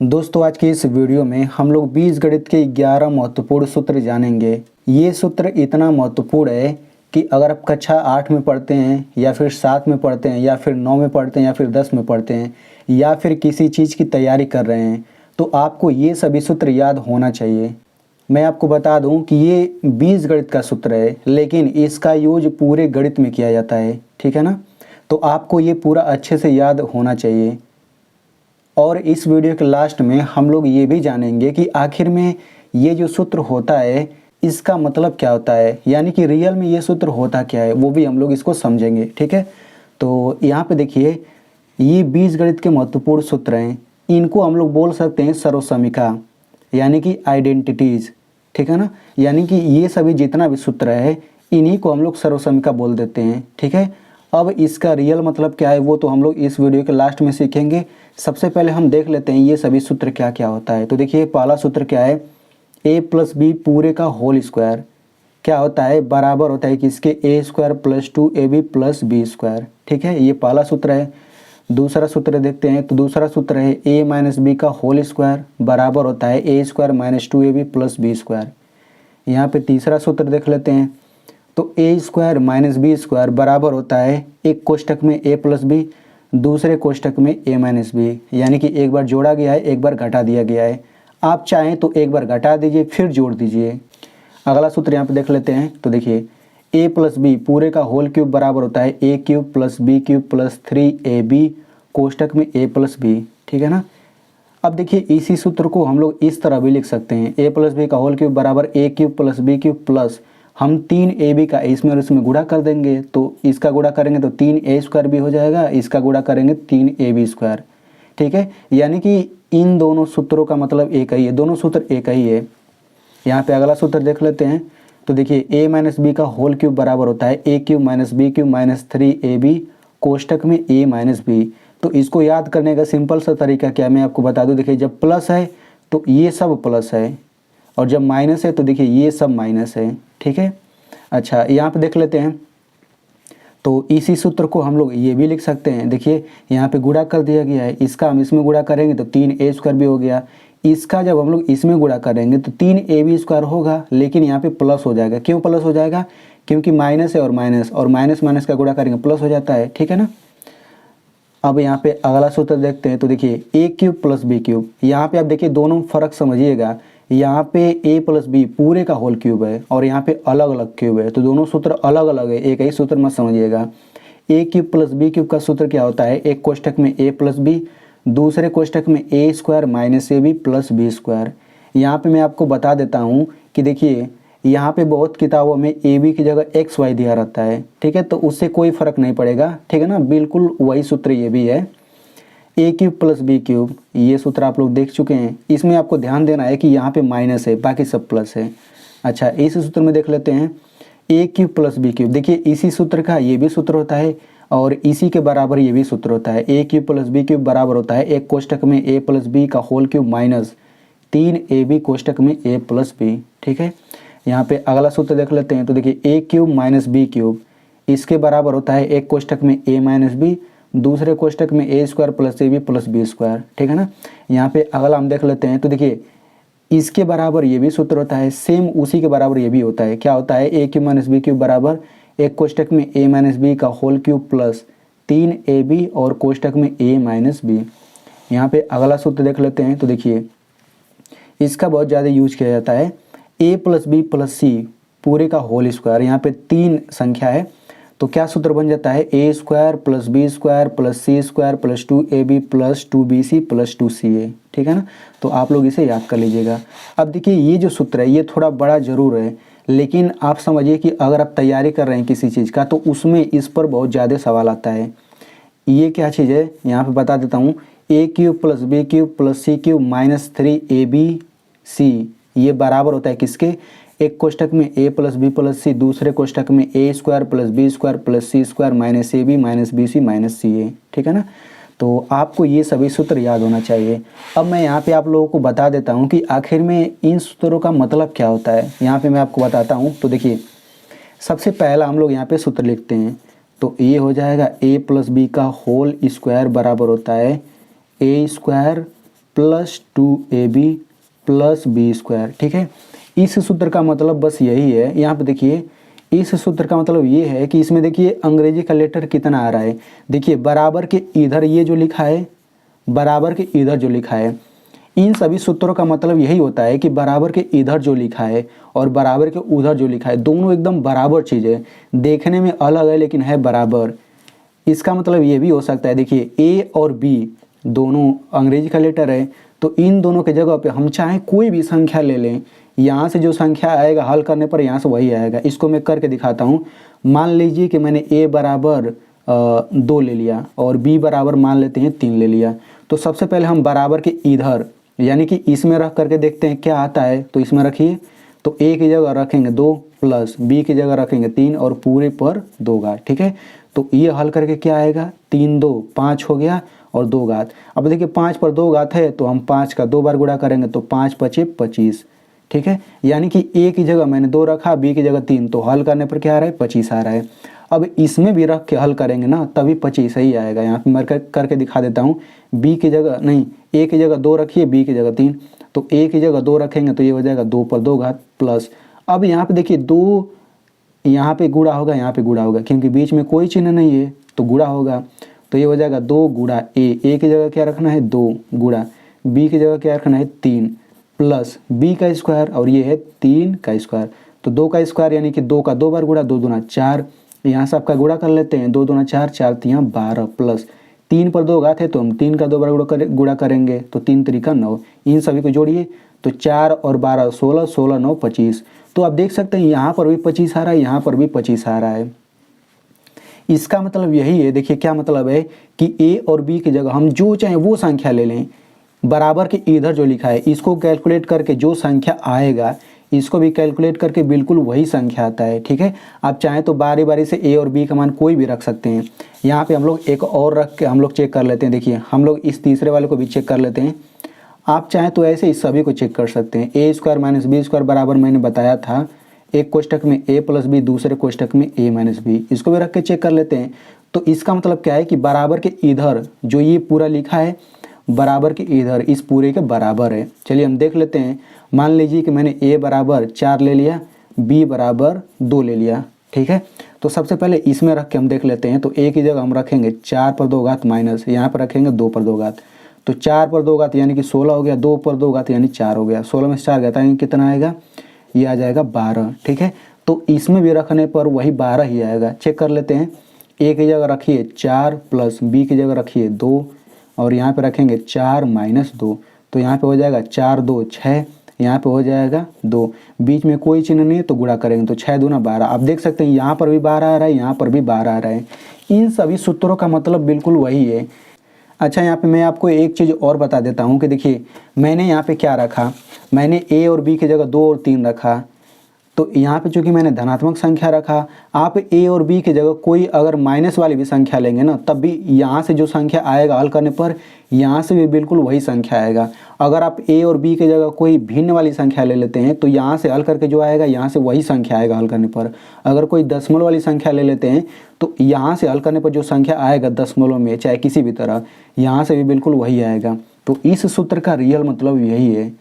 दोस्तों आज की इस वीडियो में हम लोग बीजगणित के 11 महत्वपूर्ण सूत्र जानेंगे। ये सूत्र इतना महत्वपूर्ण है कि अगर आप कक्षा 8 में पढ़ते हैं या फिर 7 में पढ़ते हैं या फिर 9 में पढ़ते हैं या फिर 10 में पढ़ते हैं या फिर किसी चीज़ की तैयारी कर रहे हैं तो आपको ये सभी सूत्र याद होना चाहिए। मैं आपको बता दूं कि ये बीजगणित का सूत्र है लेकिन इसका यूज पूरे गणित में किया जाता है, ठीक है ना। तो आपको ये पूरा अच्छे से याद होना चाहिए। और इस वीडियो के लास्ट में हम लोग ये भी जानेंगे कि आखिर में ये जो सूत्र होता है इसका मतलब क्या होता है, यानी कि रियल में ये सूत्र होता क्या है वो भी हम लोग इसको समझेंगे, ठीक है। तो यहाँ पे देखिए ये बीजगणित के महत्वपूर्ण सूत्र हैं, इनको हम लोग बोल सकते हैं सर्वसमीका यानी कि आइडेंटिटीज़, ठीक है ना। यानी कि ये सभी जितना भी सूत्र है इन्हीं को हम लोग सर्वसमीका बोल देते हैं, ठीक है। अब इसका रियल मतलब क्या है वो तो हम लोग इस वीडियो के लास्ट में सीखेंगे। सबसे पहले हम देख लेते हैं ये सभी सूत्र क्या क्या होता है। तो देखिए पहला सूत्र क्या है, a प्लस बी पूरे का होल स्क्वायर क्या होता है, बराबर होता है किसके, a square plus 2ab plus B square, ठीक है। ये पहला सूत्र है। दूसरा सूत्र देखते हैं, तो दूसरा सूत्र है a माइनस बी का होल स्क्वायर बराबर होता है a square minus 2ab plus B square. यहाँ पे तीसरा सूत्र देख लेते हैं, तो a square minus B square बराबर होता है एक कोष्टक में a प्लस बी, दूसरे कोष्टक में a माइनस बी, यानी कि एक बार जोड़ा गया है एक बार घटा दिया गया है। आप चाहें तो एक बार घटा दीजिए फिर जोड़ दीजिए। अगला सूत्र यहाँ पे देख लेते हैं, तो देखिए a प्लस बी पूरे का होल क्यूब बराबर होता है a cube plus B cube plus 3ab कोष्टक में a प्लस बी, ठीक है ना। अब देखिए इसी सूत्र को हम लोग इस तरह भी लिख सकते हैं, a प्लस बी का होल क्यूब बराबर a cube plus B cube plus हम 3ab का इसमें और इसमें गुणा कर देंगे, तो इसका गुणा करेंगे तो 3a स्क्वायर भी हो जाएगा, इसका गुणा करेंगे 3ab स्क्वायर, ठीक है। यानी कि इन दोनों सूत्रों का मतलब एक ही है, दोनों सूत्र एक ही है। यहाँ पे अगला सूत्र देख लेते हैं, तो देखिए a माइनस बी का होल क्यूब बराबर होता है a cube minus B cube minus 3ab कोष्टक में a माइनस बी। तो इसको याद करने का सिंपल सा तरीका क्या मैं आपको बता दूं, देखिए जब प्लस है तो ये सब प्लस है और जब माइनस है तो देखिए ये सब माइनस है, ठीक है। अच्छा यहाँ पे देख लेते हैं, तो इसी सूत्र को हम लोग ये भी लिख सकते हैं। देखिए यहाँ पे गुणा कर दिया गया है, इसका हम इसमें गुणा करेंगे तो 3a स्क्वायर भी हो गया, इसका जब हम लोग इसमें गुणा करेंगे तो 3ab स्क्वायर होगा, लेकिन यहाँ पे प्लस हो जाएगा। क्यों प्लस हो जाएगा, क्योंकि माइनस है और माइनस माइनस का गुणा करेंगे प्लस हो जाता है, ठीक है ना। अब यहाँ पे अगला सूत्र देखते हैं, तो देखिए a cube plus B cube, यहाँ पे आप देखिए दोनों फर्क समझिएगा, यहाँ पे a प्लस बी पूरे का होल क्यूब है और यहाँ पे अलग अलग क्यूब है, तो दोनों सूत्र अलग अलग है, एक ही सूत्र मत समझिएगा। a cube plus B cube का सूत्र क्या होता है, एक कोष्टक में a प्लस बी, दूसरे कोष्टक में a square minus ab plus B square. यहाँ पे मैं आपको बता देता हूँ कि देखिए यहाँ पे बहुत किताबों में ए बी की जगह एक्स वाई दिया रहता है, ठीक है, तो उससे कोई फर्क नहीं पड़ेगा, ठीक है ना, बिल्कुल वही सूत्र ये भी है। ए क्यूब प्लस बी क्यूब ये सूत्र आप लोग देख चुके हैं, इसमें आपको ध्यान देना है कि यहाँ पे माइनस है बाकी सब प्लस है। अच्छा इस सूत्र में देख लेते हैं, ए क्यूब प्लस बी क्यूब, देखिए इसी सूत्र का ये भी सूत्र होता है और इसी के बराबर ये भी सूत्र होता है। ए क्यूब प्लस बी क्यूब बराबर होता है एक कोष्टक में a प्लस बी का होल क्यूब माइनस 3ab कोष्टक में a प्लस बी, ठीक है। यहाँ पे अगला सूत्र देख लेते हैं, तो देखिए a cube minus B cube इसके बराबर होता है एक कोष्टक में a माइनस बी, दूसरे कोष्टक में a square plus ab plus B square, ठीक है ना। यहाँ पे अगला हम देख लेते हैं, तो देखिए इसके बराबर ये भी सूत्र होता है, सेम उसी के बराबर ये भी होता है। क्या होता है, a cube minus B cube बराबर एक कोष्टक में a माइनस बी का होल क्यूब प्लस 3ab और कोष्टक में a माइनस बी। यहाँ पे अगला सूत्र देख लेते हैं, तो देखिए इसका बहुत ज़्यादा यूज किया जाता है, a प्लस बी प्लस सी पूरे का होल स्क्वायर। यहाँ पे 3 संख्या है तो क्या सूत्र बन जाता है, a square plus B square plus C square plus 2ab plus 2bc plus 2ca, ठीक है ना। तो आप लोग इसे याद कर लीजिएगा। अब देखिए ये जो सूत्र है ये थोड़ा बड़ा ज़रूर है, लेकिन आप समझिए कि अगर आप तैयारी कर रहे हैं किसी चीज़ का तो उसमें इस पर बहुत ज़्यादा सवाल आता है। ये क्या चीज़ है यहाँ पे बता देता हूँ, a cube plus B cube plus C cube minus 3abc ये बराबर होता है किसके, एक कोष्टक में a plus B plus C, दूसरे कोष्टक में a square plus B square plus C square minus ab minus B C minus C A, ठीक है ना। तो आपको ये सभी सूत्र याद होना चाहिए। अब मैं यहाँ पे आप लोगों को बता देता हूँ कि आखिर में इन सूत्रों का मतलब क्या होता है। यहाँ पे मैं आपको बताता हूँ, तो देखिए सबसे पहला हम लोग यहाँ पे सूत्र लिखते हैं, तो ये हो जाएगा a प्लस बी का होल स्क्वायर बराबर होता है a square plus 2ab plus B square. ठीक है, इस सूत्र का मतलब बस यही है। यहाँ पे देखिए इस सूत्र का मतलब ये है कि इसमें देखिए अंग्रेजी का लेटर कितना आ रहा है। देखिए बराबर के इधर ये जो लिखा है, बराबर के इधर जो लिखा है, इन सभी सूत्रों का मतलब यही होता है कि बराबर के इधर जो लिखा है और बराबर के उधर जो लिखा है दोनों एकदम बराबर चीज़ है, देखने में अलग है लेकिन है बराबर। इसका मतलब ये भी हो सकता है, देखिए ए और बी दोनों अंग्रेजी का लेटर है, तो इन दोनों के जगह पे हम चाहे कोई भी संख्या ले लें, यहाँ से जो संख्या आएगा हल करने पर यहाँ से वही आएगा। इसको मैं करके दिखाता हूँ। मान लीजिए कि मैंने ए बराबर 2 ले लिया और बी बराबर मान लेते हैं 3 ले लिया। तो सबसे पहले हम बराबर के इधर यानी कि इसमें रख करके देखते हैं क्या आता है। तो इसमें रखिए, तो ए की जगह रखेंगे 2 प्लस बी की जगह रखेंगे 3 और पूरे पर 2 घात। ठीक है, तो ये हल करके क्या आएगा, 3 2 5 हो गया और 2 घात। अब देखिए 5 पर 2 घात है तो हम 5 का 2 बार गुणा करेंगे तो 5 5 25। ठीक है, यानी कि ए की जगह मैंने 2 रखा, बी की जगह 3, तो हल करने पर क्या आ रहा है, 25 आ रहा है। अब इसमें भी रख के हल करेंगे ना तभी 25 ही आएगा। यहाँ पे मैं करके दिखा देता हूँ। बी की जगह नहीं, ए की जगह 2 रखिए, बी की जगह 3, तो ए की जगह 2 रखेंगे तो ये हो जाएगा 2 पर 2 घात प्लस। अब यहाँ पे देखिए 2 यहाँ पे गुणा होगा, यहाँ पे गुणा होगा, क्योंकि बीच में कोई चिन्ह नहीं है तो गुणा होगा। तो ये हो जाएगा 2 गुणा ए की जगह क्या रखना है 2 गुणा बी की जगह क्या रखना है 3 प्लस बी का स्क्वायर और ये है 3 का स्क्वायर। तो 2 का स्क्वायर यानी कि 2 का 2 बार गुणा, 2 दूना 4, यहाँ से आपका गुणा कर लेते हैं, 2 दूना 4, 4 3 12 प्लस 3 पर 2 घात है तो हम 3 का 2 बार गुणा करेंगे तो 3 3 9। इन सभी को जोड़िए तो 4 और 12 16, 16 9 25। तो आप देख सकते हैं यहाँ पर भी 25 आ रहा है, यहाँ पर भी 25 आ रहा है। इसका मतलब यही है, देखिए क्या मतलब है कि ए और बी की जगह हम जो चाहें वो संख्या ले लें, बराबर के इधर जो लिखा है इसको कैलकुलेट करके जो संख्या आएगा इसको भी कैलकुलेट करके बिल्कुल वही संख्या आता है। ठीक है, आप चाहें तो बारी बारी से ए और बी का मान कोई भी रख सकते हैं। यहाँ पे हम लोग एक और रख के हम लोग चेक कर लेते हैं। देखिए हम लोग इस तीसरे वाले को भी चेक कर लेते हैं। आप चाहें तो ऐसे इस सभी को चेक कर सकते हैं। ए स्क्वायर माइनस बी स्क्वायर बराबर मैंने बताया था एक कोष्टक में ए प्लस बी, दूसरे कोष्टक में ए माइनस बी, इसको भी रख के चेक कर लेते हैं। तो इसका मतलब क्या है कि बराबर के इधर जो ये पूरा लिखा है बराबर के इधर इस पूरे के बराबर है। चलिए हम देख लेते हैं। मान लीजिए कि मैंने ए बराबर 4 ले लिया, बी बराबर 2 ले लिया। ठीक है, तो सबसे पहले इसमें रख के हम देख लेते हैं। तो ए की जगह हम रखेंगे 4 पर 2 घात माइनस, यहाँ पर रखेंगे 2 पर 2 घात, तो 4 पर 2 घात यानी कि 16 हो गया, 2 पर 2 घात यानी 4 हो गया, 16 में से 4 घटाएंगे कितना आएगा, ये आ जाएगा 12। ठीक है, तो इसमें भी रखने पर वही 12 ही आएगा। चेक कर लेते हैं। ए की जगह रखिए 4 प्लस बी की जगह रखिए 2 और यहाँ पे रखेंगे 4 माइनस 2, तो यहाँ पे हो जाएगा 4 2 6, यहाँ पे हो जाएगा 2, बीच में कोई चिन्ह नहीं है तो गुणा करेंगे तो 6 दूना 12। आप देख सकते हैं यहाँ पर भी 12 आ रहा है, यहाँ पर भी 12 आ रहा है। इन सभी सूत्रों का मतलब बिल्कुल वही है। अच्छा, यहाँ पे मैं आपको एक चीज़ और बता देता हूँ कि देखिए मैंने यहाँ पे क्या रखा, मैंने ए और बी की जगह 2 और 3 रखा, तो यहाँ पे चूंकि मैंने धनात्मक संख्या रखा, आप ए और बी की जगह कोई अगर माइनस वाली भी संख्या लेंगे ना तब भी यहाँ से जो संख्या आएगा हल करने पर यहाँ से भी बिल्कुल वही संख्या आएगा। अगर आप ए और बी की जगह कोई भिन्न वाली संख्या ले लेते हैं तो यहाँ से हल करके जो आएगा यहाँ से वही संख्या आएगा हल करने पर। अगर कोई दशमलव वाली संख्या ले लेते हैं तो यहाँ से हल करने पर जो संख्या आएगा दशमलव में चाहे किसी भी तरह, यहाँ से भी बिल्कुल वही आएगा। तो इस सूत्र का रियल मतलब यही है।